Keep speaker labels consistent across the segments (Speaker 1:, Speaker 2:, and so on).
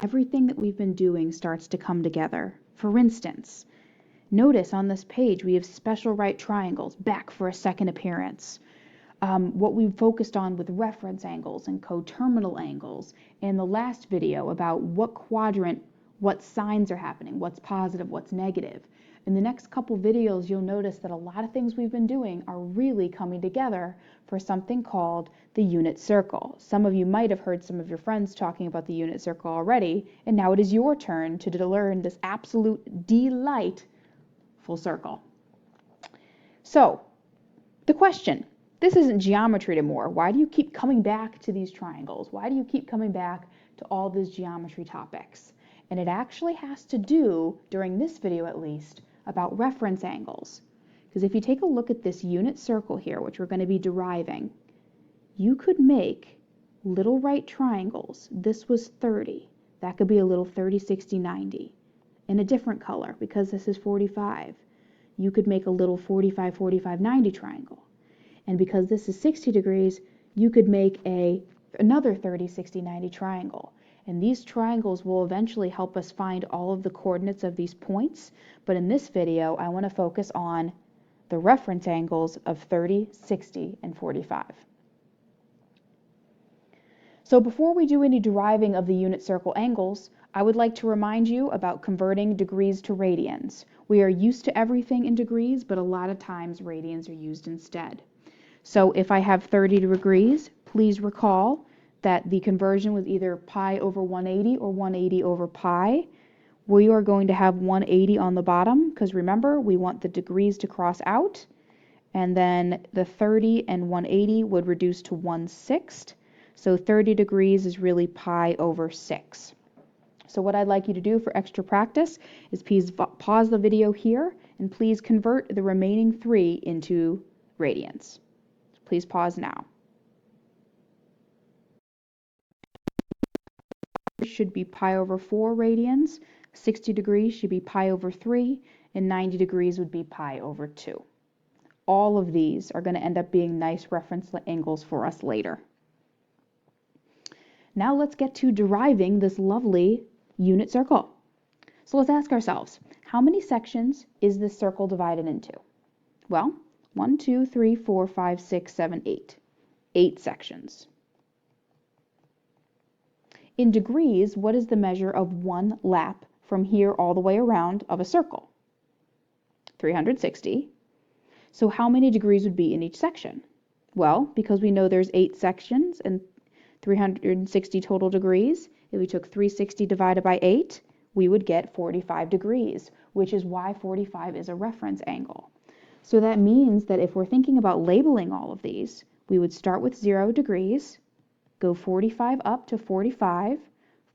Speaker 1: everything that we've been doing starts to come together. For instance, notice on this page we have special right triangles back for a second appearance. What we focused on with reference angles and coterminal angles in the last video about what quadrant, what signs are happening, what's positive, what's negative. In the next couple videos, you'll notice that a lot of things we've been doing are really coming together for something called the unit circle. Some of you might have heard some of your friends talking about the unit circle already, and now it is your turn to learn this absolute delight, full circle. So, the question. This isn't geometry anymore. Why do you keep coming back to these triangles? Why do you keep coming back to all these geometry topics? And it actually has to do, during this video at least, about reference angles. Because if you take a look at this unit circle here, which we're going to be deriving, you could make little right triangles. This was 30. That could be a little 30, 60, 90. In a different color, because this is 45. You could make a little 45, 45, 90 triangle. And because this is 60 degrees, you could make another 30, 60, 90 triangle. And these triangles will eventually help us find all of the coordinates of these points. But in this video, I want to focus on the reference angles of 30, 60, and 45. So before we do any deriving of the unit circle angles, I would like to remind you about converting degrees to radians. We are used to everything in degrees, but a lot of times radians are used instead. So if I have 30 degrees, please recall that the conversion was either pi over 180 or 180 over pi. We are going to have 180 on the bottom because remember, we want the degrees to cross out. And then the 30 and 180 would reduce to 1/6. So 30 degrees is really pi over 6. So what I'd like you to do for extra practice is please pause the video here and please convert the remaining 3 into radians. Please pause now. Should be pi over 4 radians, 60 degrees should be pi over 3, and 90 degrees would be pi over 2. All of these are going to end up being nice reference angles for us later. Now let's get to deriving this lovely unit circle. So let's ask ourselves, how many sections is this circle divided into? Well, 1, 2, 3, 4, 5, 6, 7, 8. 8 sections. In degrees, what is the measure of one lap from here all the way around of a circle? 360. So how many degrees would be in each section? Well, because we know there's 8 sections and 360 total degrees, if we took 360 divided by 8, we would get 45 degrees, which is why 45 is a reference angle. So that means that if we're thinking about labeling all of these, we would start with 0 degrees, go 45 up to 45,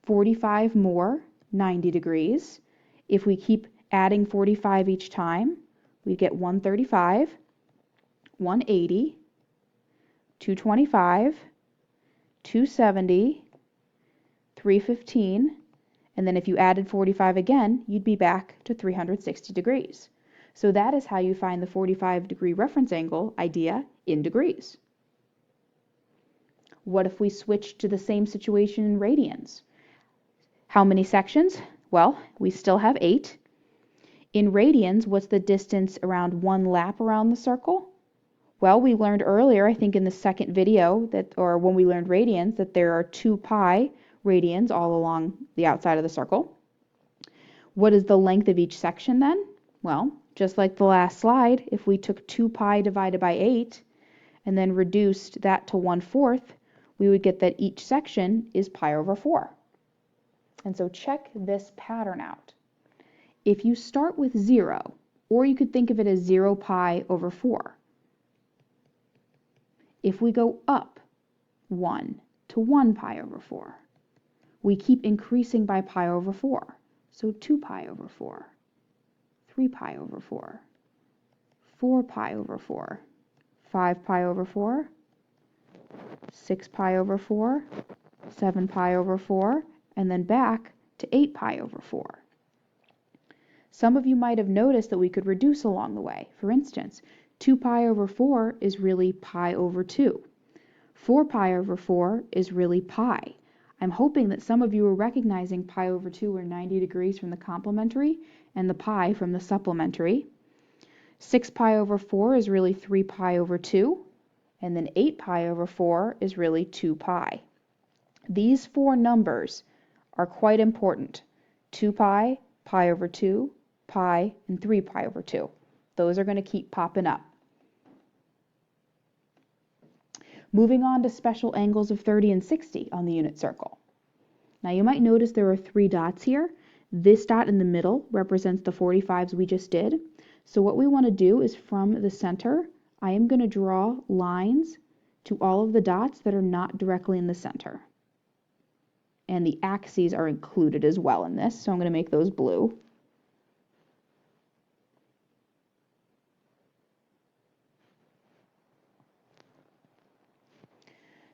Speaker 1: 45 more, 90 degrees. If we keep adding 45 each time, we get 135, 180, 225, 270, 315, and then if you added 45 again, you'd be back to 360 degrees. So that is how you find the 45 degree reference angle idea in degrees. What if we switch to the same situation in radians? How many sections? Well, we still have 8. In radians, what's the distance around one lap around the circle? Well, we learned earlier, I think in the second video, or when we learned radians, that there are 2 pi radians all along the outside of the circle. What is the length of each section then? Well, just like the last slide, if we took 2 pi divided by 8 and then reduced that to 1/4, we would get that each section is pi over 4. And so check this pattern out. If you start with 0, or you could think of it as 0 pi over 4. If we go up 1 to 1 pi over 4, we keep increasing by pi over 4. So 2 pi over 4, 3 pi over 4, 4 pi over 4, 5 pi over 4, 6 pi over 4, 7 pi over 4, and then back to 8 pi over 4. Some of you might have noticed that we could reduce along the way. For instance, 2 pi over 4 is really pi over 2. 4 pi over 4 is really pi. I'm hoping that some of you are recognizing pi over 2 or 90 degrees from the complementary and the pi from the supplementary. 6 pi over 4 is really 3 pi over 2, and then 8 pi over 4 is really 2 pi. These four numbers are quite important. 2 pi, pi over 2, pi, and 3 pi over 2. Those are going to keep popping up. Moving on to special angles of 30 and 60 on the unit circle. Now you might notice there are 3 dots here. This dot in the middle represents the 45s we just did. So what we want to do is from the center, I am going to draw lines to all of the dots that are not directly in the center. And the axes are included as well in this, so I'm going to make those blue.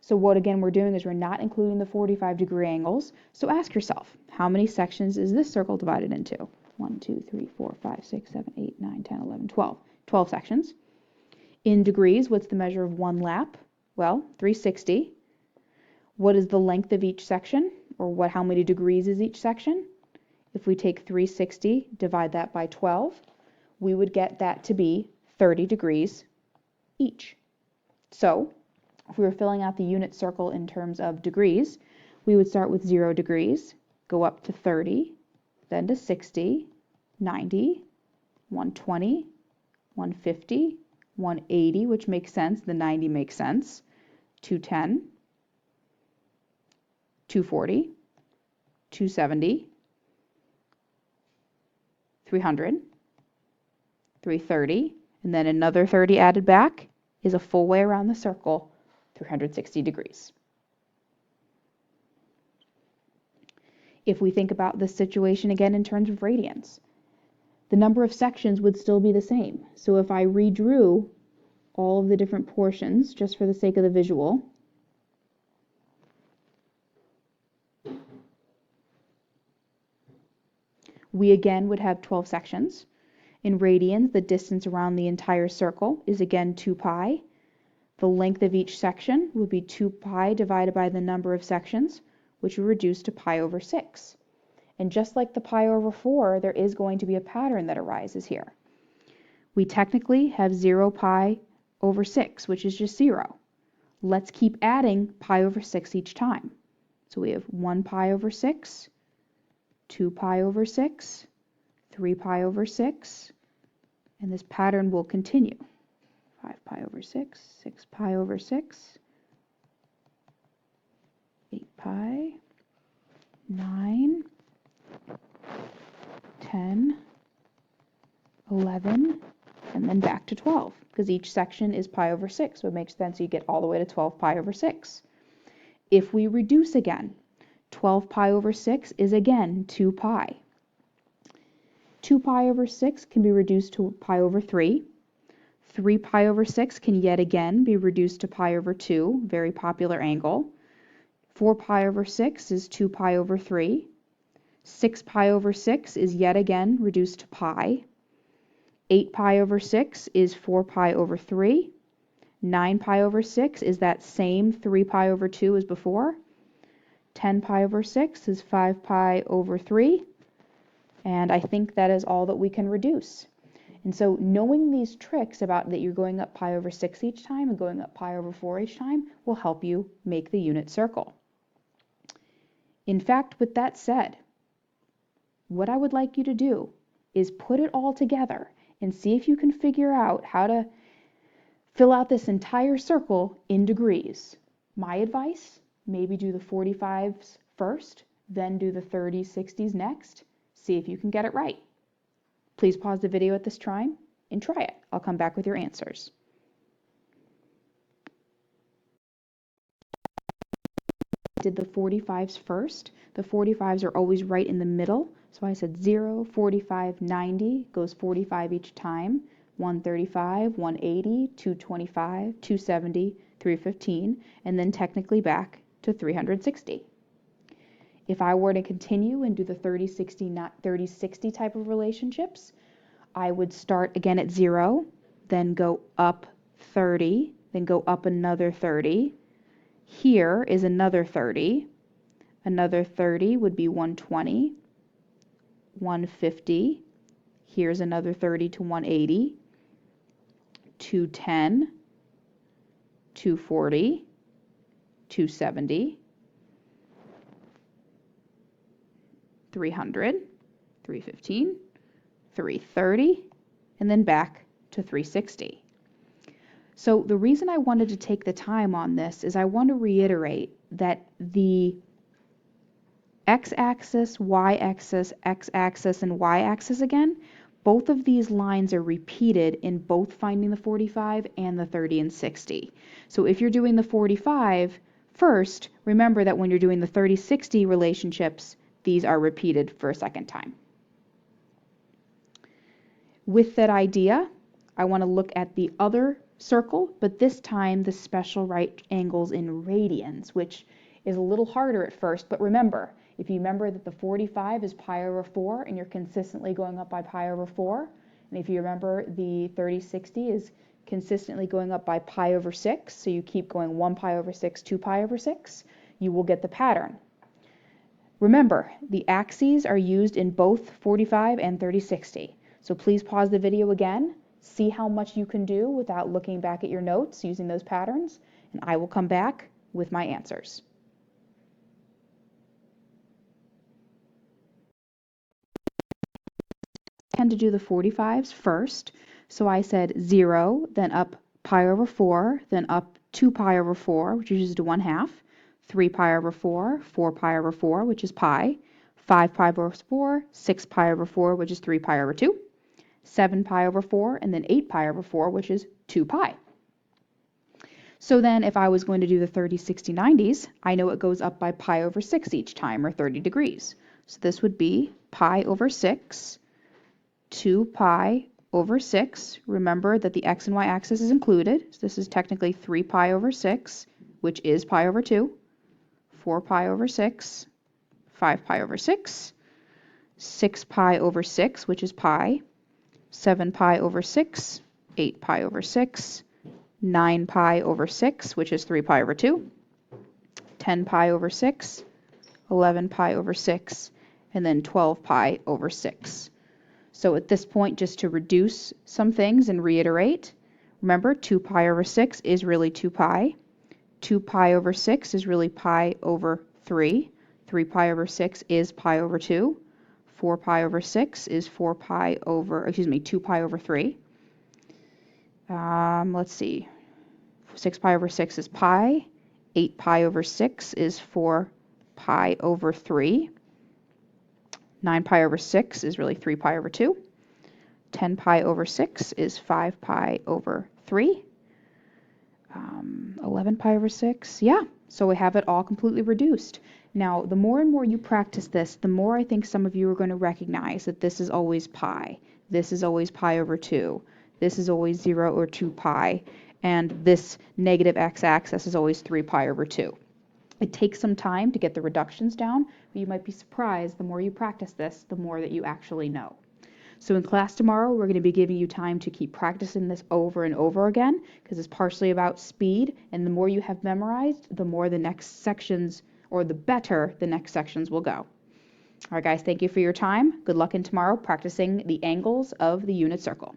Speaker 1: So what again we're doing is we're not including the 45-degree angles. So ask yourself, how many sections is this circle divided into? 1, 2, 3, 4, 5, 6, 7, 8, 9, 10, 11, 12. 12 sections. In degrees, what's the measure of one lap? Well, 360. What is the length of each section? Or how many degrees is each section? If we take 360, divide that by 12, we would get that to be 30 degrees each. So, if we were filling out the unit circle in terms of degrees, we would start with 0 degrees, go up to 30, then to 60, 90, 120, 150, 180, which makes sense, the 90 makes sense, 210, 240, 270, 300, 330, and then another 30 added back is a full way around the circle, 360 degrees. If we think about this situation again in terms of radians, the number of sections would still be the same. So if I redrew all of the different portions, just for the sake of the visual, we again would have 12 sections. In radians, the distance around the entire circle is again 2 pi. The length of each section would be 2 pi divided by the number of sections, which would reduce to pi over 6. And just like the pi over 4, there is going to be a pattern that arises here. We technically have 0 pi over 6, which is just 0. Let's keep adding pi over 6 each time. So we have 1 pi over 6, 2 pi over 6, 3 pi over 6, and this pattern will continue. 5 pi over 6, 6 pi over 6, 8 pi, 9, 10, 11, and then back to 12, because each section is pi over 6, so it makes sense you get all the way to 12 pi over 6. If we reduce again, 12 pi over 6 is again 2 pi. 2 pi over 6 can be reduced to pi over 3. 3 pi over 6 can yet again be reduced to pi over 2, very popular angle. 4 pi over 6 is 2 pi over 3. 6 pi over 6 is yet again reduced to pi. 8 pi over 6 is 4 pi over 3. 9 pi over 6 is that same 3 pi over 2 as before. 10 pi over 6 is 5 pi over 3. And I think that is all that we can reduce. And so knowing these tricks about that you're going up pi over 6 each time and going up pi over 4 each time will help you make the unit circle. In fact, with that said, what I would like you to do is put it all together and see if you can figure out how to fill out this entire circle in degrees. My advice, maybe do the 45s first, then do the 30s, 60s next. See if you can get it right. Please pause the video at this time and try it. I'll come back with your answers. I did the 45s first. The 45s are always right in the middle. So I said 0, 45, 90, goes 45 each time. 135, 180, 225, 270, 315, and then technically back to 360. If I were to continue and do the 30-60 type of relationships, I would start again at 0, then go up 30, then go up another 30. Here is another 30. Another 30 would be 120, 150. Here's another 30 to 180, 210, 240, 270, 300, 315, 330, and then back to 360. So the reason I wanted to take the time on this is I want to reiterate that the x-axis, y-axis, x-axis, and y-axis again, both of these lines are repeated in both finding the 45 and the 30 and 60. So if you're doing the 45 first, remember that when you're doing the 30-60 relationships, these are repeated for a second time. With that idea, I want to look at the other circle, but this time the special right angles in radians, which is a little harder at first, but remember, if you remember that the 45 is pi over 4 and you're consistently going up by pi over 4, and if you remember the 30-60 is consistently going up by pi over 6, so you keep going 1 pi over 6, 2 pi over 6, you will get the pattern. Remember, the axes are used in both 45 and 30-60, so please pause the video again, see how much you can do without looking back at your notes using those patterns, and I will come back with my answers. I tend to do the 45s first, so I said 0, then up pi over 4, then up 2 pi over 4, which is just 1/2, 3 pi over 4, 4 pi over 4, which is pi, 5 pi over 4, 6 pi over 4, which is 3 pi over 2, 7 pi over 4, and then 8 pi over 4, which is 2 pi. So then if I was going to do the 30, 60, 90s, I know it goes up by pi over 6 each time, or 30 degrees. So this would be pi over 6, 2 pi over 6. Remember that the x and y axis is included. So this is technically 3 pi over 6, which is pi over 2, 4 pi over 6, 5 pi over 6, 6 pi over 6, which is pi, 7 pi over 6, 8 pi over 6, 9 pi over 6, which is 3 pi over 2, 10 pi over 6, 11 pi over 6, and then 12 pi over 6. So at this point, just to reduce some things and reiterate, remember 2 pi over 6 is really 2 pi. 2 pi over 6 is really pi over 3. 3 pi over 6 is pi over 2. 4 pi over 6 is 2 pi over 3. Let's see. 6 pi over 6 is pi. 8 pi over 6 is 4 pi over 3. 9 pi over 6 is really 3 pi over 2. 10 pi over 6 is 5 pi over 3. 11 pi over 6, yeah. So we have it all completely reduced. Now, the more and more you practice this, the more I think some of you are going to recognize that this is always pi. This is always pi over 2. This is always 0 or 2 pi. And this negative x-axis is always 3 pi over 2. It takes some time to get the reductions down, but you might be surprised the more you practice this, the more that you actually know. So in class tomorrow, we're going to be giving you time to keep practicing this over and over again, because it's partially about speed, and the more you have memorized, the more the next sections, or the better the next sections will go. All right, guys, thank you for your time. Good luck in tomorrow practicing the angles of the unit circle.